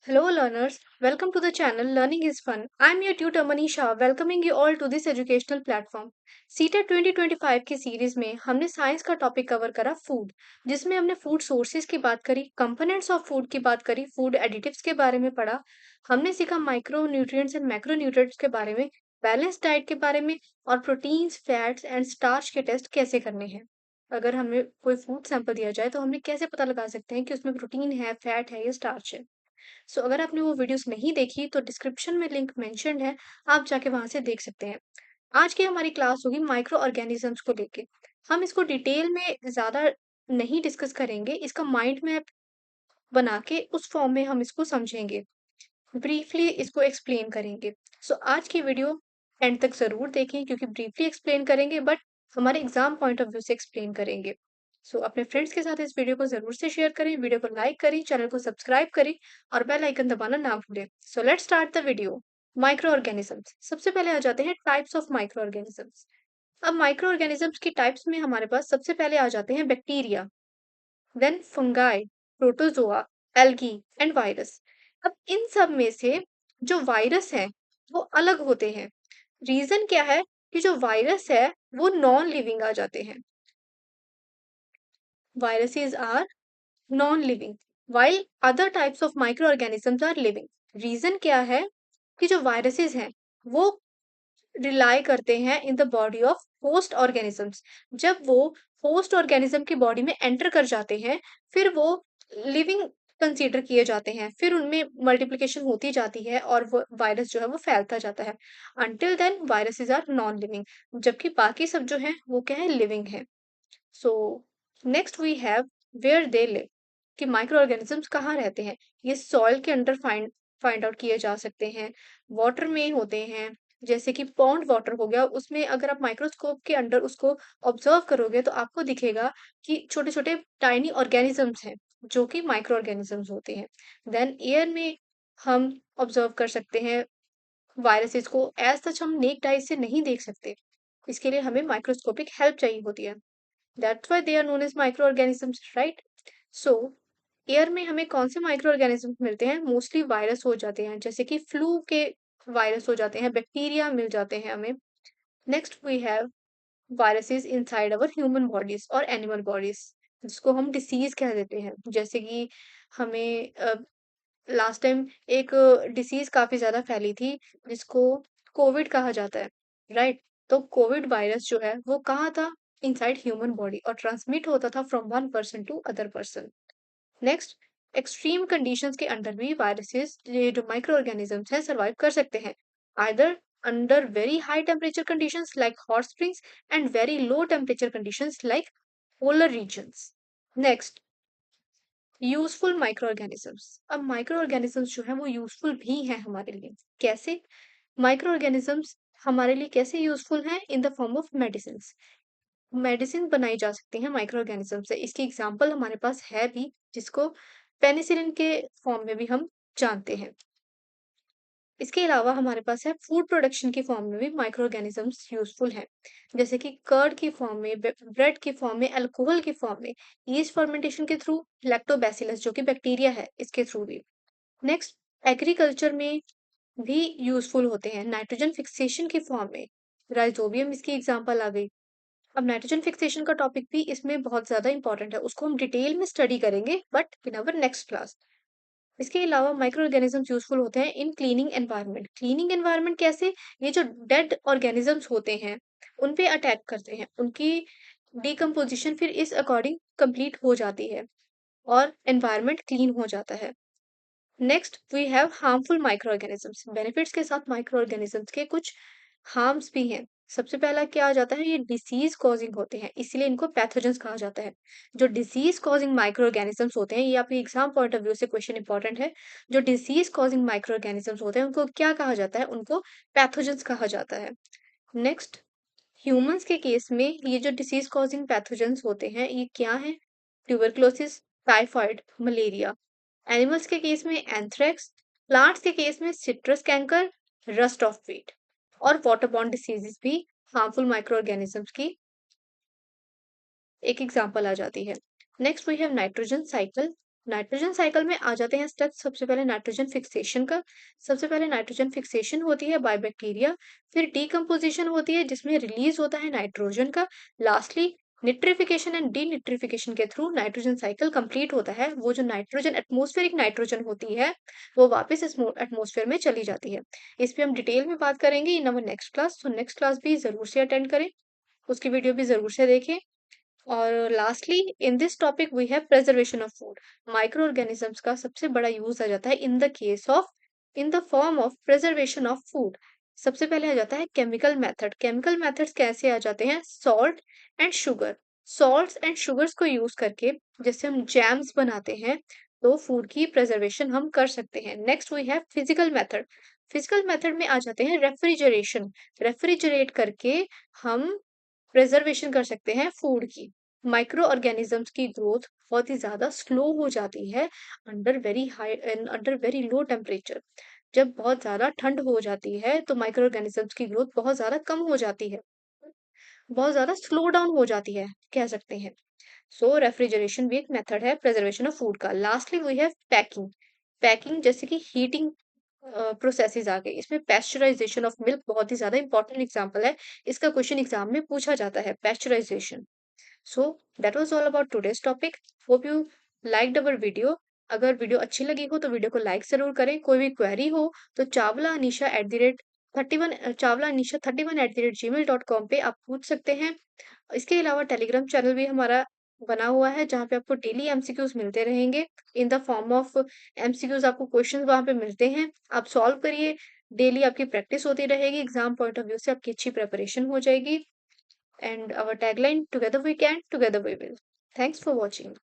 Hello, learners. Welcome to the channel Learning is Fun. I'm your tutor Manisha, welcoming you all to this educational platform. CTET 2025 की series में हमने science का topic cover करा food, जिसमें हमने food sources की बात करी, कंपोनेंट्स ऑफ फूड की बात करी, फूड एडिटिव्स के बारे में पढ़ा, हमने सीखा micro nutrients and macro nutrients के बारे में, बैलेंस डाइट के बारे में और प्रोटीन्स, फैट्स एंड स्टार्च के टेस्ट कैसे करने हैं। अगर हमें कोई फूड सैंपल दिया जाए तो हमने कैसे पता लगा सकते हैं कि उसमें प्रोटीन है, फैट है या स्टार्च है। सो अगर आपने वो वीडियोस नहीं देखी तो डिस्क्रिप्शन में लिंक मेंशन्ड है, आप जाके वहां से देख सकते हैं। आज की हमारी क्लास होगी माइक्रो ऑर्गेनिजम्स को लेके। हम इसको डिटेल में ज़्यादा नहीं डिस्कस करेंगे, इसका माइंड मैप बना के उस फॉर्म में हम इसको समझेंगे, ब्रीफली इसको एक्सप्लेन करेंगे। सो आज की वीडियो एंड तक ज़रूर देखें क्योंकि ब्रीफली एक्सप्लेन करेंगे बट हमारे एग्जाम पॉइंट ऑफ व्यू से एक्सप्लेन करेंगे। सो अपने फ्रेंड्स के साथ इस वीडियो को ज़रूर से शेयर करें, वीडियो को लाइक करें, चैनल को सब्सक्राइब करें और बेल आइकन दबाना ना भूलें। So let's start the video. Microorganisms, सबसे पहले आ जाते हैं टाइप्स ऑफ माइक्रो ऑर्गेनिजम्स। अब माइक्रो ऑर्गेनिजम्स की टाइप्स में हमारे पास सबसे पहले आ जाते हैं bacteria, then fungi, protozoa, algae and virus. अब इन सब में से जो वायरस है वो अलग होते हैं। रीजन क्या है कि जो वायरस है वो नॉन लिविंग आ जाते हैं। Viruses are non living while other types of microorganisms are living। Reason क्या है कि जो वायरसेस हैं वो रिलाई करते हैं in the body of host organisms. जब वो होस्ट ऑर्गेनिज्म की बॉडी में एंटर कर जाते हैं फिर वो लिविंग कंसीडर किए जाते हैं, फिर उनमें मल्टीप्लिकेशन होती जाती है और वो वायरस जो है वो फैलता जाता है। Until then viruses are non living, जबकि बाकी सब जो है वो क्या है, लिविंग है। So next we have where they live, कि माइक्रो ऑर्गेनिजम्स कहाँ रहते हैं। ये सॉइल के अंडर फाइंड फाइंड आउट किए जा सकते हैं, वाटर में होते हैं, जैसे कि पॉन्ड वाटर हो गया, उसमें अगर आप माइक्रोस्कोप के अंडर उसको ऑब्जर्व करोगे तो आपको दिखेगा कि छोटे छोटे टाइनी ऑर्गेनिजम्स हैं जो कि माइक्रो ऑर्गेनिजम्स होते हैं। देन एयर में हम ऑब्जर्व कर सकते हैं वायरसेस को, एज सच हम नेक्ड आई से नहीं देख सकते, इसके लिए हमें माइक्रोस्कोपिक हेल्प चाहिए होती है। That's why they are known as microorganisms, right. So air में हमें कौन से माइक्रो ऑर्गेनिजम्स मिलते हैं, मोस्टली वायरस हो जाते हैं, जैसे कि फ्लू के वायरस हो जाते हैं, बैक्टीरिया मिल जाते हैं हमें। Next we have viruses inside our human bodies और एनिमल बॉडीज, जिसको हम डिसीज कह देते हैं। जैसे कि हमें लास्ट टाइम एक डिसीज काफी ज्यादा फैली थी जिसको कोविड कहा जाता है, राइट। तो कोविड वायरस जो है वो कहाँ था, इनसाइड ह्यूमन बॉडी, और ट्रांसमिट होता था from one person to other person. Next, extreme conditions के अंडर भी वायरसेस, ये जो माइक्रो ऑर्गेनिजम्स हैं, सर्वाइव कर सकते हैं, either under very high temperature conditions like hot springs and very low temperature conditions like polar regions. Next, useful microorganisms. अब microorganisms जो है वो यूजफुल भी हैं हमारे लिए। कैसे? माइक्रो ऑर्गेनिजम्स हमारे लिए कैसे यूजफुल हैं? इन the form of medicine. Medicine बनाई जा सकती है माइक्रो ऑर्गेनिज्म से, इसकी एग्जांपल हमारे पास है भी, जिसको पेनिसिलिन के फॉर्म में भी हम जानते हैं। इसके अलावा हमारे पास है फूड प्रोडक्शन की फॉर्म में भी माइक्रो ऑर्गेनिजम्स यूजफुल हैं, जैसे कि कर्ड की फॉर्म में, ब्रेड की फॉर्म में, अल्कोहल की फॉर्म में, यीस्ट फर्मेंटेशन के थ्रू, लैक्टोबैसिलस जो कि बैक्टीरिया है इसके थ्रू भी। नेक्स्ट, एग्रीकल्चर में भी यूजफुल होते हैं नाइट्रोजन फिक्सेशन की फॉर्म में, राइजोबियम इसकी एग्जांपल आ गई। अब नाइट्रोजन फिक्सेशन का टॉपिक भी इसमें बहुत ज़्यादा इंपॉर्टेंट है, उसको हम डिटेल में स्टडी करेंगे but in our next class. इसके अलावा माइक्रो ऑर्गेनिजम्स यूजफुल होते हैं इन क्लीनिंग एनवायरनमेंट। क्लीनिंग एनवायरनमेंट कैसे? ये जो डेड ऑर्गेनिजम्स होते हैं उन पे अटैक करते हैं, उनकी डिकम्पोजिशन फिर इस अकॉर्डिंग कंप्लीट हो जाती है और एनवायरनमेंट क्लीन हो जाता है। Next we have harmful microorganisms. Benefits के साथ माइक्रो ऑर्गेनिजम्स के कुछ हार्म्स भी हैं। सबसे पहला क्या आ जाता है, ये डिसीज कॉजिंग होते हैं, इसीलिए इनको पैथोजेंस कहा जाता है। जो डिसीज कॉजिंग माइक्रो ऑर्गेनिजम्स होते हैं, ये आपके एग्जाम पॉइंट ऑफ व्यू से क्वेश्चन इंपॉर्टेंट है। जो डिसीज कॉजिंग माइक्रो ऑर्गेनिजम्स होते हैं उनको क्या कहा जाता है, उनको पैथोजेंस कहा जाता है। नेक्स्ट, ह्यूमंस के केस में ये जो डिसीज कॉजिंग पैथोजेंस होते हैं ये क्या है, ट्यूबरक्लोसिस, टाइफाइड, मलेरिया। एनिमल्स के केस में एंथ्रेक्स, प्लांट्स के केस में citrus canker, rust of wheat, और वाटरबॉर्न डिसीजेस भी हार्मफुल माइक्रो ऑर्गेनिजम्स की एक एग्जांपल आ जाती है। Next we have nitrogen cycle. Nitrogen cycle में आ जाते हैं स्टेप्स। सबसे पहले नाइट्रोजन फिक्सेशन का। सबसे पहले नाइट्रोजन फिक्सेशन होती है बाय बैक्टीरिया, फिर डीकम्पोजिशन होती है जिसमें रिलीज होता है नाइट्रोजन का। लास्टली निट्रिफिकेशन एंड डीनिट्रिफिकेशन के थ्रू नाइट्रोजन साइकिल कंप्लीट होता है। वो जो नाइट्रोजन एटमॉस्फेरिक नाइट्रोजन होती है वो वापस इस एटमॉस्फेयर में चली जाती है। इस पे हम डिटेल में बात करेंगे इन अवर नेक्स्ट क्लास। तो नेक्स्ट क्लास भी जरूर से अटेंड करें, उसकी वीडियो भी जरूर से देखें। और lastly in this topic we have preservation of food. Microorganisms का सबसे बड़ा यूज आ जाता है in the form of preservation of food. सबसे पहले आ जाता है केमिकल मेथड। केमिकल मेथड्स कैसे आ जाते हैं? Salt and sugar. Salts and sugars को यूज करके जैसे हम जैम्स बनाते हैं तो फूड की प्रिजर्वेशन हम कर सकते हैं। Next we have physical method. Physical method में आ जाते हैं रेफ्रिजरेशन। रेफ्रिजरेट करके हम प्रिजर्वेशन कर सकते हैं फूड की। माइक्रो ऑर्गेनिजम्स की ग्रोथ बहुत ही ज्यादा स्लो हो जाती है अंडर वेरी लो टेम्परेचर। जब बहुत ज्यादा ठंड हो जाती है तो माइक्रो ऑर्गेनिजम्स की ग्रोथ बहुत ज्यादा कम हो जाती है, बहुत ज्यादा स्लो डाउन हो जाती है कह सकते हैं। सो रेफ्रिजरेशन भी एक मेथड है प्रिजर्वेशन ऑफ फूड का। Lastly we have packing. Packing जैसे कि हीटिंग प्रोसेसेस आ गए। इसमें पैस्चराइजेशन ऑफ मिल्क बहुत ही ज्यादा इंपॉर्टेंट एग्जांपल है। इसका क्वेश्चन एग्जाम में पूछा जाता है, pasteurisation. So that was all about today's topic. Hope you liked our video. अगर वीडियो अच्छी लगी हो तो वीडियो को लाइक जरूर करें। कोई भी क्वेरी हो तो Chawla Anisha at the rate 31 Chawla Anisha 31 at the rate gmail.com पे आप पूछ सकते हैं। इसके अलावा टेलीग्राम चैनल भी हमारा बना हुआ है जहाँ पे आपको डेली एमसीक्यूज मिलते रहेंगे इन द फॉर्म ऑफ एमसीक्यूज। आपको क्वेश्चंस वहाँ पे मिलते हैं, आप सॉल्व करिए। डेली आपकी प्रैक्टिस होती रहेगी, एग्जाम पॉइंट ऑफ व्यू से आपकी अच्छी प्रिपरेशन हो जाएगी। And our tagline, together we can, together we will. Thanks for watching.